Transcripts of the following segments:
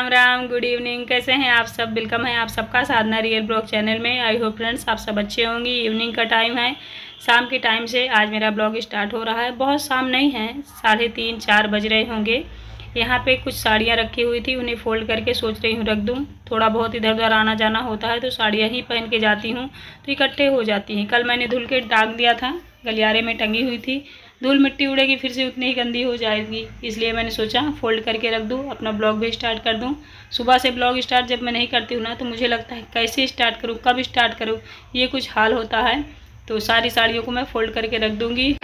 Ram Ram, good evening. कैसे हैं आप सब? वेलकम है आप सबका साधना रियल ब्लॉग चैनल में। आई होप फ्रेंड्स आप सब अच्छे होंगी। इवनिंग का टाइम है, शाम के टाइम से आज मेरा ब्लॉग स्टार्ट हो रहा है। बहुत शाम नहीं है, 3:30-4 बज रहे होंगे। यहाँ पे कुछ साड़ियाँ रखी हुई थी, उन्हें फ़ोल्ड करके सोच रही हूँ रख दूँ। थोड़ा बहुत इधर उधर आना जाना होता है तो साड़ियाँ ही पहन के जाती हूँ तो इकट्ठे हो जाती हैं। कल मैंने धुल के टांग दिया था, गलियारे में टंगी हुई थी। धूल मिट्टी उड़ेगी फिर से उतनी ही गंदी हो जाएगी, इसलिए मैंने सोचा फ़ोल्ड करके रख दूँ, अपना ब्लॉग भी स्टार्ट कर दूँ। सुबह से ब्लॉग स्टार्ट जब मैं नहीं करती हूँ ना तो मुझे लगता है कैसे स्टार्ट करूँ, कब स्टार्ट करूँ, ये कुछ हाल होता है। तो सारी साड़ियों को मैं फ़ोल्ड करके रख दूँगी।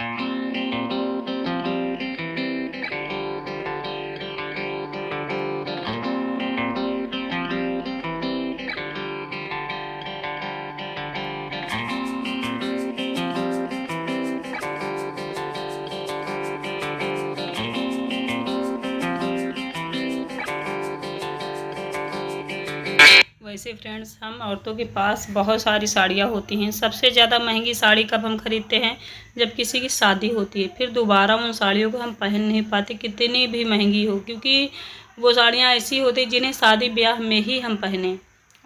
वैसे फ्रेंड्स, हम औरतों के पास बहुत सारी साड़ियाँ होती हैं। सबसे ज़्यादा महंगी साड़ी कब हम खरीदते हैं? जब किसी की शादी होती है। फिर दोबारा उन साड़ियों को हम पहन नहीं पाते, कितनी भी महंगी हो, क्योंकि वो साड़ियाँ ऐसी होती जिन्हें शादी ब्याह में ही हम पहने।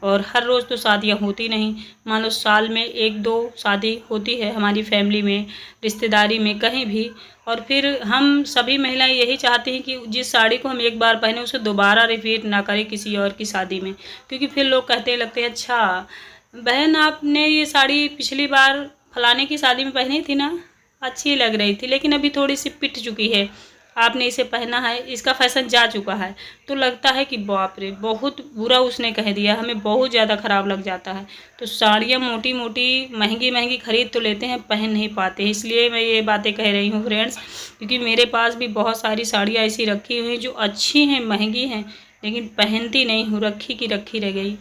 और हर रोज़ तो शादियाँ होती नहीं। मान लो साल में 1-2 शादी होती है हमारी फैमिली में, रिश्तेदारी में, कहीं भी। और फिर हम सभी महिलाएं यही चाहती हैं कि जिस साड़ी को हम एक बार पहने उसे दोबारा रिपीट ना करें किसी और की शादी में। क्योंकि फिर लोग कहते लगते हैं, अच्छा बहन आपने ये साड़ी पिछली बार फलाने की शादी में पहनी थी ना, अच्छी लग रही थी, लेकिन अभी थोड़ी सी पिट चुकी है, आपने इसे पहना है, इसका फैशन जा चुका है। तो लगता है कि बाप रे, बहुत बुरा उसने कह दिया, हमें बहुत ज़्यादा ख़राब लग जाता है। तो साड़ियाँ मोटी मोटी महंगी महंगी खरीद तो लेते हैं, पहन नहीं पाते। इसलिए मैं ये बातें कह रही हूँ फ्रेंड्स, क्योंकि मेरे पास भी बहुत सारी साड़ियाँ ऐसी रखी हुई हैं जो अच्छी हैं, महंगी हैं, लेकिन पहनती नहीं हूँ, रखी की रखी रह गई।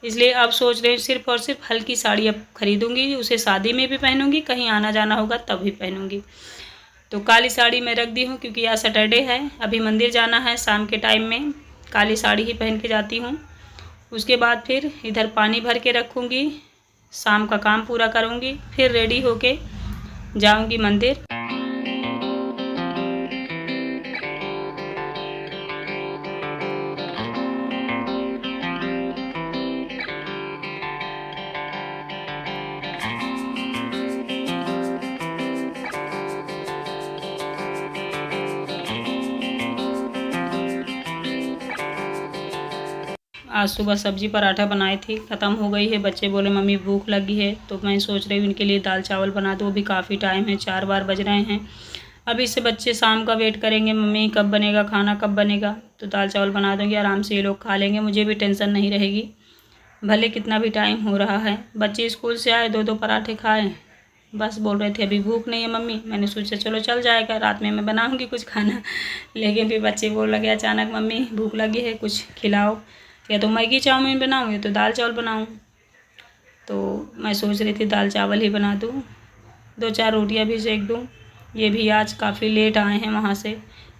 इसलिए अब सोच रही हूँ सिर्फ़ और सिर्फ हल्की साड़ी अब खरीदूँगी, उसे शादी में भी पहनूँगी, कहीं आना जाना होगा तब भी पहनूँगी। तो काली साड़ी मैं रख दी हूँ क्योंकि आज सैटरडे है, अभी मंदिर जाना है शाम के टाइम में, काली साड़ी ही पहन के जाती हूँ। उसके बाद फिर इधर पानी भर के रखूँगी, शाम का काम पूरा करूँगी, फिर रेडी होके जाऊँगी मंदिर। आज सुबह सब्जी पराठा बनाई थी, ख़त्म हो गई है। बच्चे बोले मम्मी भूख लगी है, तो मैं सोच रही हूँ इनके लिए दाल चावल बना दूँ। अभी काफ़ी टाइम है, 4 बार बज रहे हैं। अभी से बच्चे शाम का वेट करेंगे, मम्मी कब बनेगा खाना, कब बनेगा। तो दाल चावल बना दूँगी, आराम से ये लोग खा लेंगे, मुझे भी टेंशन नहीं रहेगी, भले कितना भी टाइम हो रहा है। बच्चे स्कूल से आए, 2-2 पराठे खाए, बस बोल रहे थे अभी भूख नहीं है मम्मी। मैंने सोचा चलो चल जाएगा, रात में मैं बनाऊँगी कुछ खाना। लेकिन फिर बच्चे बोल लगे अचानक मम्मी भूख लगी है, कुछ खिलाओ, या तो मैगी चाउमीन बनाऊँ या तो दाल चावल बनाऊँ। तो मैं सोच रही थी दाल चावल ही बना दूँ, 2-4 रोटियां भी सेक दूँ। ये भी आज काफ़ी लेट आए हैं वहाँ से।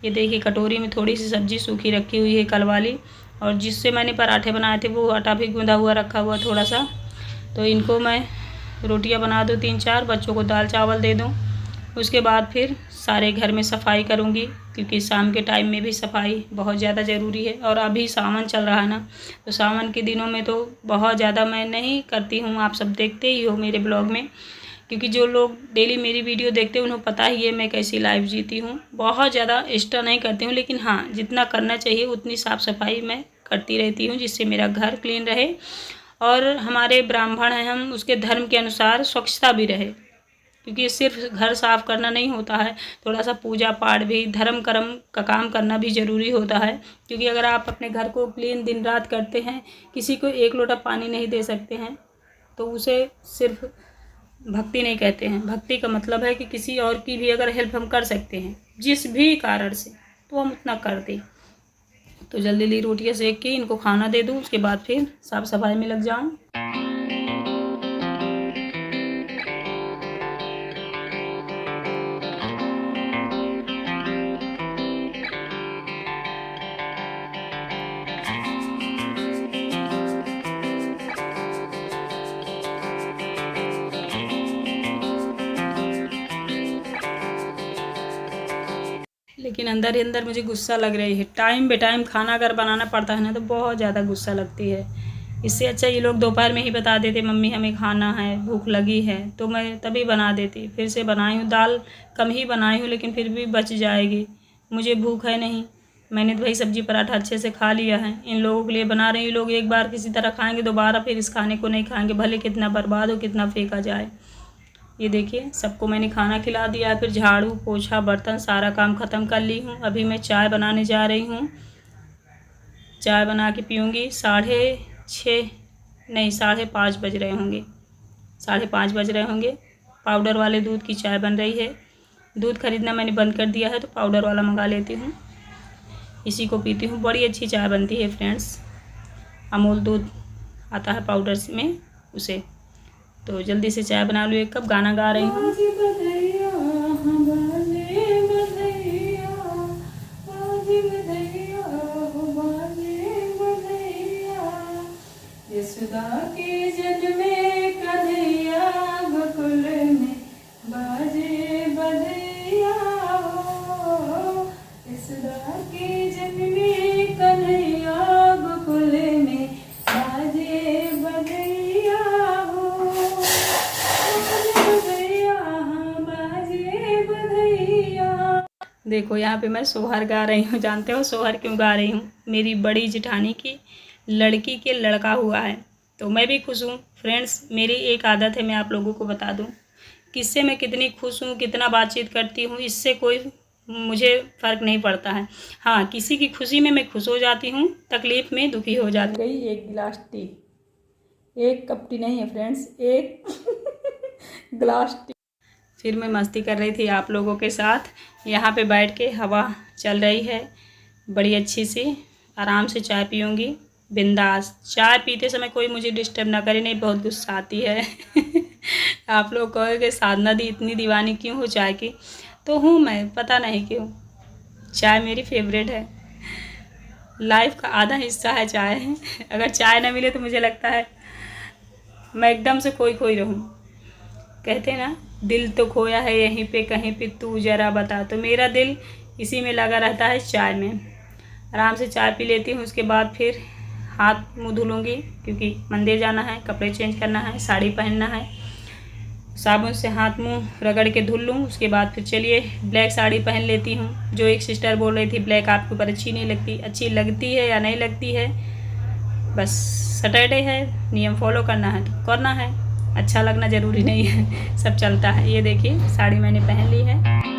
ये देखिए कटोरी में थोड़ी सी सब्ज़ी सूखी रखी हुई है कल वाली, और जिससे मैंने पराठे बनाए थे वो आटा भी गूँधा हुआ रखा हुआ थोड़ा सा। तो इनको मैं रोटियां बना दूँ 3-4, बच्चों को दाल चावल दे दूँ। उसके बाद फिर सारे घर में सफाई करूँगी, क्योंकि शाम के टाइम में भी सफाई बहुत ज़्यादा ज़रूरी है। और अभी सावन चल रहा है ना, तो सावन के दिनों में तो बहुत ज़्यादा मैं नहीं करती हूँ, आप सब देखते ही हो मेरे ब्लॉग में, क्योंकि जो लोग डेली मेरी वीडियो देखते हैं उन्हें पता ही है मैं कैसी लाइफ जीती हूँ। बहुत ज़्यादा एक्स्ट्रा नहीं करती हूँ, लेकिन हाँ जितना करना चाहिए उतनी साफ़ सफाई मैं करती रहती हूँ, जिससे मेरा घर क्लीन रहे। और हमारे ब्राह्मण हैं हम, उसके धर्म के अनुसार स्वच्छता भी रहे, क्योंकि सिर्फ घर साफ़ करना नहीं होता है, थोड़ा सा पूजा पाठ भी, धर्म कर्म का काम करना भी ज़रूरी होता है। क्योंकि अगर आप अपने घर को क्लीन दिन रात करते हैं, किसी को एक लोटा पानी नहीं दे सकते हैं, तो उसे सिर्फ भक्ति नहीं कहते हैं। भक्ति का मतलब है कि किसी और की भी अगर हेल्प हम कर सकते हैं जिस भी कारण से, तो हम उतना कर दें। तो जल्दी जल्दी रोटियाँ सेक के इनको खाना दे दूँ, उसके बाद फिर साफ़ सफाई में लग जाऊँ। लेकिन अंदर ही अंदर मुझे गुस्सा लग रही है। टाइम बे टाइम खाना अगर बनाना पड़ता है ना तो बहुत ज़्यादा गुस्सा लगती है। इससे अच्छा ये लोग दोपहर में ही बता देते मम्मी हमें खाना है, भूख लगी है, तो मैं तभी बना देती। फिर से बनाई हूँ, दाल कम ही बनाई हूँ लेकिन फिर भी बच जाएगी, मुझे भूख है नहीं। मैंने तो भाई सब्जी पराठा अच्छे से खा लिया है, इन लोगों के लिए बना रही हूँ। लोग एक बार किसी तरह खाएंगे, दोबारा फिर इस खाने को नहीं खाएंगे, भले कितना बर्बाद हो, कितना फेंका जाए। ये देखिए सबको मैंने खाना खिला दिया, फिर झाड़ू पोछा बर्तन सारा काम ख़त्म कर ली हूँ। अभी मैं चाय बनाने जा रही हूँ, चाय बना के पीऊँगी। 6:30 नहीं 5:30 बज रहे होंगे, 5:30 बज रहे होंगे। पाउडर वाले दूध की चाय बन रही है। दूध खरीदना मैंने बंद कर दिया है तो पाउडर वाला मंगा लेती हूँ, इसी को पीती हूँ। बड़ी अच्छी चाय बनती है फ्रेंड्स, अमूल दूध आता है पाउडर में उसे। तो जल्दी से चाय बना लो, एक कप। गाना गा रही हूँ। यशोदा के जन्मे कन्हैया गोकुल में बाजे बधैया हो। यशोदा के जन्मे कन्हैया गोकुल में बाजे बधैया हो। बाजे बधैया। देखो यहाँ पे मैं सोहर गा रही हूँ। जानते हो सोहर क्यों गा रही हूँ? मेरी बड़ी जेठानी की लड़की के लड़का हुआ है तो मैं भी खुश हूँ। फ्रेंड्स मेरी एक आदत है, मैं आप लोगों को बता दूँ, किससे मैं कितनी खुश हूँ, कितना बातचीत करती हूँ, इससे कोई मुझे फ़र्क नहीं पड़ता है। हाँ, किसी की खुशी में मैं खुश हो जाती हूँ, तकलीफ़ में दुखी हो जाती हूँ। एक गिलास टी, एक कप टी नहीं है फ्रेंड्स, एक गिलास टी। फिर मैं मस्ती कर रही थी आप लोगों के साथ। यहाँ पे बैठ के हवा चल रही है बड़ी अच्छी सी, आराम से चाय पीऊँगी बिंदास। चाय पीते समय कोई मुझे डिस्टर्ब ना करे, नहीं बहुत गुस्सा आती है। आप लोग कहोगे साधना दी इतनी दीवानी क्यों हो चाय की? तो हूँ मैं, पता नहीं क्यों, चाय मेरी फेवरेट है। लाइफ का आधा हिस्सा है चाय है। अगर चाय ना मिले तो मुझे लगता है मैं एकदम से खोई खोई रहूँ। कहते हैं ना दिल तो खोया है यहीं पे कहीं पे, तू ज़रा बता। तो मेरा दिल इसी में लगा रहता है, चाय में। आराम से चाय पी लेती हूँ, उसके बाद फिर हाथ मुँह धुलूँगी क्योंकि मंदिर जाना है, कपड़े चेंज करना है, साड़ी पहनना है। साबुन से हाथ मुँह रगड़ के धुल लूँ, उसके बाद फिर चलिए ब्लैक साड़ी पहन लेती हूँ। जो एक सिस्टर बोल रही थी ब्लैक आपके ऊपर अच्छी नहीं लगती, अच्छी लगती है या नहीं लगती है, बस सैटरडे है, नियम फॉलो करना है तो करना है, अच्छा लगना ज़रूरी नहीं है, सब चलता है। ये देखिए साड़ी मैंने पहन ली है।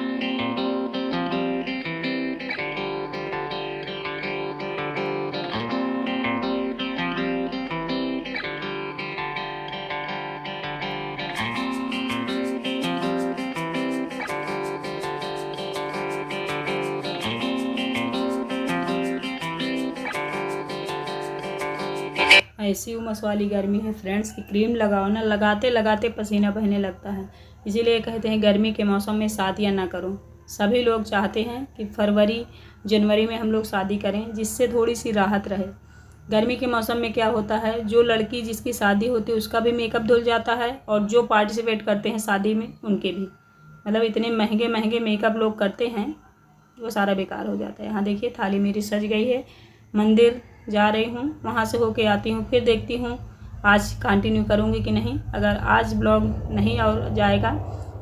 ऐसी उमस वाली गर्मी है फ्रेंड्स की क्रीम लगाओ ना, लगाते लगाते पसीना बहने लगता है। इसीलिए कहते हैं गर्मी के मौसम में शादियां ना करो। सभी लोग चाहते हैं कि फरवरी जनवरी में हम लोग शादी करें जिससे थोड़ी सी राहत रहे। गर्मी के मौसम में क्या होता है, जो लड़की जिसकी शादी होती है उसका भी मेकअप धुल जाता है और जो पार्टिसिपेट करते हैं शादी में उनके भी, मतलब इतने महंगे महंगे मेकअप लोग करते हैं वो सारा बेकार हो जाता है। यहाँ देखिए थाली मेरी सज गई है। मंदिर जा रही हूँ, वहाँ से होके आती हूँ, फिर देखती हूँ आज कंटिन्यू करूँगी कि नहीं। अगर आज ब्लॉग नहीं और जाएगा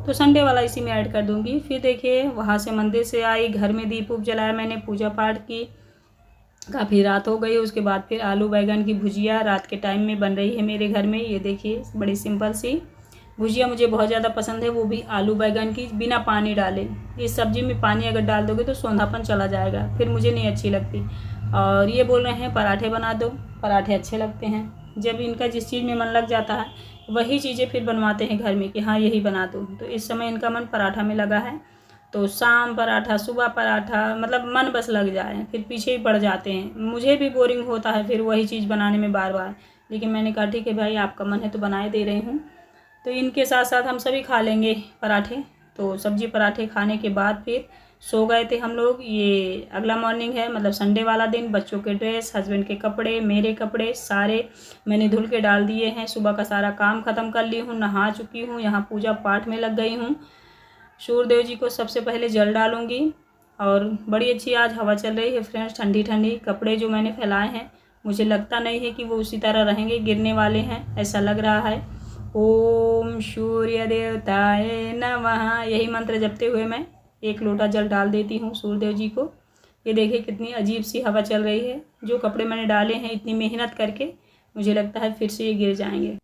तो संडे वाला इसी में ऐड कर दूँगी। फिर देखिए वहाँ से मंदिर से आई, घर में दीप उप जलाया मैंने, पूजा पाठ की, काफ़ी रात हो गई। उसके बाद फिर आलू बैंगन की भुजिया रात के टाइम में बन रही है मेरे घर में। ये देखिए बड़ी सिंपल सी भुजिया मुझे बहुत ज़्यादा पसंद है, वो भी आलू बैंगन की, बिना पानी डाले। इस सब्ज़ी में पानी अगर डाल दोगे तो सौंधापन चला जाएगा, फिर मुझे नहीं अच्छी लगती। और ये बोल रहे हैं पराठे बना दो, पराठे अच्छे लगते हैं। जब इनका जिस चीज़ में मन लग जाता है वही चीज़ें फिर बनवाते हैं घर में कि हाँ यही बना दो। तो इस समय इनका मन पराठा में लगा है, तो शाम पराठा सुबह पराठा, मतलब मन बस लग जाए फिर पीछे ही पड़ जाते हैं। मुझे भी बोरिंग होता है फिर वही चीज़ बनाने में बार बार, लेकिन मैंने कहा ठीक है भाई आपका मन है तो बनाए दे रही हूँ। तो इनके साथ साथ हम सभी खा लेंगे पराठे। तो सब्जी पराठे खाने के बाद फिर सो गए थे हम लोग। ये अगला मॉर्निंग है, मतलब संडे वाला दिन। बच्चों के ड्रेस, हस्बैंड के कपड़े, मेरे कपड़े सारे मैंने धुल के डाल दिए हैं। सुबह का सारा काम ख़त्म कर ली हूँ, नहा चुकी हूँ, यहाँ पूजा पाठ में लग गई हूँ। सूर्यदेव जी को सबसे पहले जल डालूँगी और बड़ी अच्छी आज हवा चल रही है फ्रेंड्स, ठंडी ठंडी। कपड़े जो मैंने फैलाए हैं मुझे लगता नहीं है कि वो उसी तरह रहेंगे, गिरने वाले हैं ऐसा लग रहा है। ओम सूर्य देवताय नमः, यही मंत्र जपते हुए मैं 1 लोटा जल डाल देती हूँ सूर्यदेव जी को। ये देखिए कितनी अजीब सी हवा चल रही है। जो कपड़े मैंने डाले हैं इतनी मेहनत करके, मुझे लगता है फिर से ये गिर जाएंगे।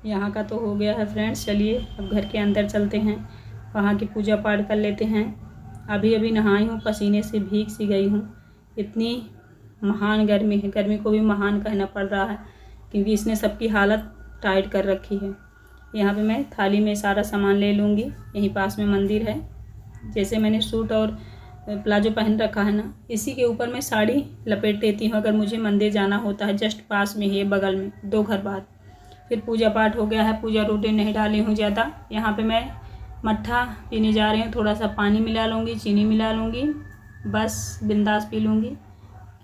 यहाँ का तो हो गया है फ्रेंड्स, चलिए अब घर के अंदर चलते हैं, वहाँ की पूजा पाठ कर लेते हैं। अभी अभी नहाई हूँ, पसीने से भीग सी गई हूँ। इतनी महान गर्मी है, गर्मी को भी महान कहना पड़ रहा है क्योंकि इसने सबकी हालत टाइट कर रखी है। यहाँ पे मैं थाली में सारा सामान ले लूँगी। यहीं पास में मंदिर है। जैसे मैंने सूट और प्लाजो पहन रखा है ना, इसी के ऊपर मैं साड़ी लपेट देती हूँ अगर मुझे मंदिर जाना होता है। जस्ट पास में ही, बगल में 2 घर बाद। फिर पूजा पाठ हो गया है, पूजा रोटी नहीं डाली हूँ ज़्यादा। यहाँ पे मैं मट्ठा पीने जा रही हूँ, थोड़ा सा पानी मिला लूँगी, चीनी मिला लूँगी, बस बिंदास पी लूँगी।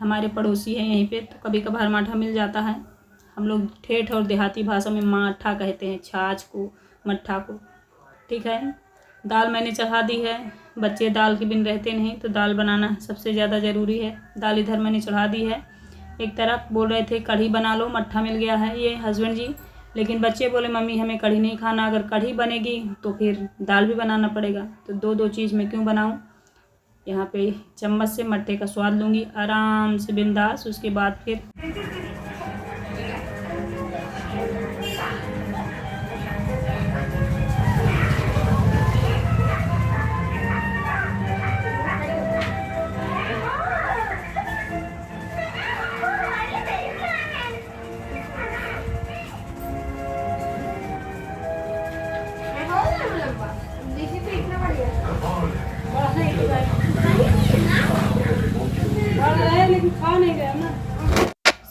हमारे पड़ोसी हैं यहीं पे, तो कभी कभार मट्ठा मिल जाता है। हम लोग ठेठ और देहाती भाषा में मट्ठा कहते हैं छाछ को, मट्ठा को। ठीक है, दाल मैंने चढ़ा दी है। बच्चे दाल के बिन रहते नहीं, तो दाल बनाना सबसे ज़्यादा ज़रूरी है। दाल इधर मैंने चढ़ा दी है। एक तरफ बोल रहे थे कढ़ी बना लो, मट्ठा मिल गया है ये हस्बैंड जी, लेकिन बच्चे बोले मम्मी हमें कढ़ी नहीं खाना, अगर कढ़ी बनेगी तो फिर दाल भी बनाना पड़ेगा, तो 2-2 चीज़ मैं क्यों बनाऊं। यहाँ पे चम्मच से मट्ठे का स्वाद लूँगी आराम से बिंदास। उसके बाद फिर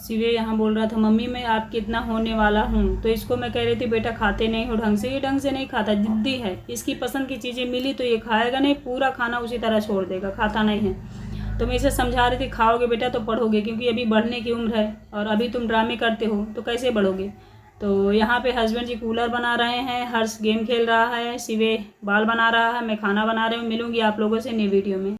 शिवे यहाँ बोल रहा था मम्मी मैं आपकी इतना होने वाला हूँ, तो इसको मैं कह रही थी बेटा खाते नहीं हो ढंग से। ये ढंग से नहीं खाता, जिद्दी है। इसकी पसंद की चीज़ें मिली तो ये खाएगा नहीं, पूरा खाना उसी तरह छोड़ देगा, खाता नहीं है। तो मैं इसे समझा रही थी खाओगे बेटा तो पढ़ोगे, क्योंकि अभी बढ़ने की उम्र है और अभी तुम ड्रामे करते हो तो कैसे बढ़ोगे। तो यहाँ पे हस्बैंड जी कूलर बना रहे हैं, हर्ष गेम खेल रहा है, शिवे बाल बना रहा है, मैं खाना बना रही हूँ। मिलूंगी आप लोगों से नई वीडियो में।